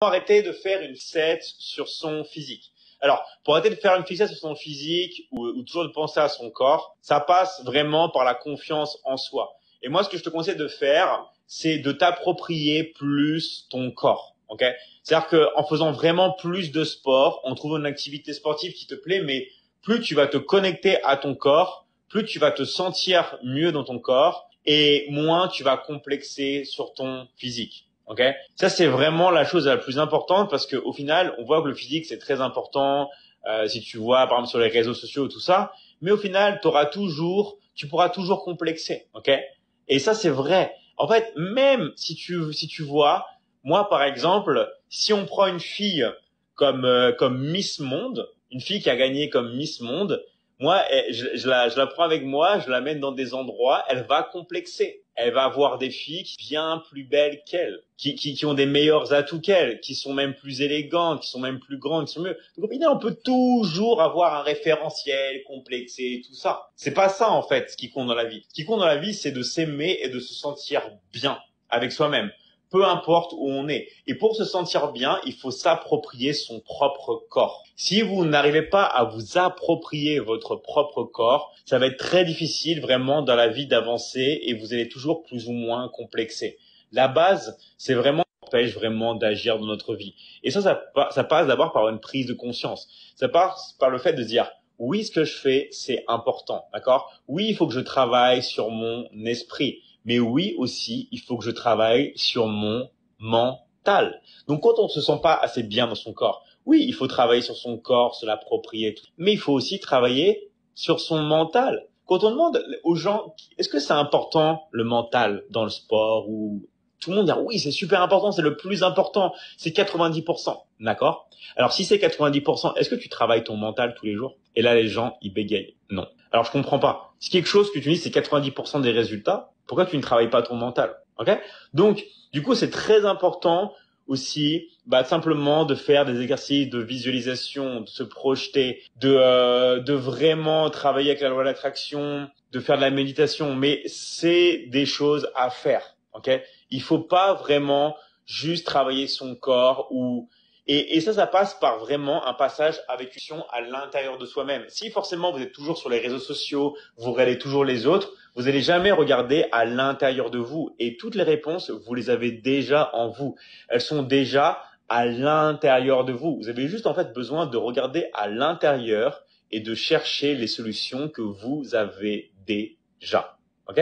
Arrêter de faire une fixette sur son physique. Alors, pour arrêter de faire une fixette sur son physique ou toujours de penser à son corps, ça passe vraiment par la confiance en soi. Et moi, ce que je te conseille de faire, c'est de t'approprier plus ton corps. Ok? C'est-à-dire qu'en faisant vraiment plus de sport, en trouvant une activité sportive qui te plaît, mais plus tu vas te connecter à ton corps, plus tu vas te sentir mieux dans ton corps et moins tu vas complexer sur ton physique. Ok, ça c'est vraiment la chose la plus importante parce qu'au final, on voit que le physique c'est très important. Si tu vois par exemple sur les réseaux sociaux tout ça, mais au final, tu pourras toujours complexer. Ok, et ça c'est vrai. En fait, même si tu vois, moi par exemple, si on prend une fille comme Miss Monde, une fille qui a gagné comme Miss Monde, moi, je la prends avec moi, je la mène dans des endroits, elle va complexer. Elle va avoir des filles bien plus belles qu'elle, qui ont des meilleurs atouts qu'elle, qui sont même plus élégantes, qui sont même plus grandes, qui sont mieux. Donc au final, on peut toujours avoir un référentiel complexé, tout ça. C'est pas ça en fait ce qui compte dans la vie. Ce qui compte dans la vie, c'est de s'aimer et de se sentir bien avec soi-même. Peu importe où on est. Et pour se sentir bien, il faut s'approprier son propre corps. Si vous n'arrivez pas à vous approprier votre propre corps, ça va être très difficile vraiment dans la vie d'avancer et vous allez toujours plus ou moins complexer. La base, c'est vraiment empêche vraiment d'agir dans notre vie. Et ça passe d'abord par une prise de conscience. Ça passe par le fait de dire oui, ce que je fais, c'est important, d'accord? Oui, il faut que je travaille sur mon esprit. Mais oui aussi, il faut que je travaille sur mon mental. Donc quand on ne se sent pas assez bien dans son corps, oui, il faut travailler sur son corps, se l'approprier, mais il faut aussi travailler sur son mental. Quand on demande aux gens, est-ce que c'est important le mental dans le sport ou tout le monde dit oui, c'est super important, c'est le plus important, c'est 90%. D'accord? Alors si c'est 90%, est-ce que tu travailles ton mental tous les jours? Et là les gens, ils bégayent. Non. Alors je comprends pas. Si quelque chose que tu dis c'est 90% des résultats, pourquoi tu ne travailles pas ton mental? OK? Donc du coup, c'est très important aussi simplement de faire des exercices de visualisation, de se projeter, de vraiment travailler avec la loi de l'attraction, de faire de la méditation, mais c'est des choses à faire. OK? Il faut pas vraiment juste travailler son corps et ça passe par vraiment un passage avec une à l'intérieur de soi-même. Si forcément vous êtes toujours sur les réseaux sociaux, vous regardez toujours les autres, vous n'allez jamais regarder à l'intérieur de vous. Et toutes les réponses, vous les avez déjà en vous. Elles sont déjà à l'intérieur de vous. Vous avez juste en fait besoin de regarder à l'intérieur et de chercher les solutions que vous avez déjà. OK?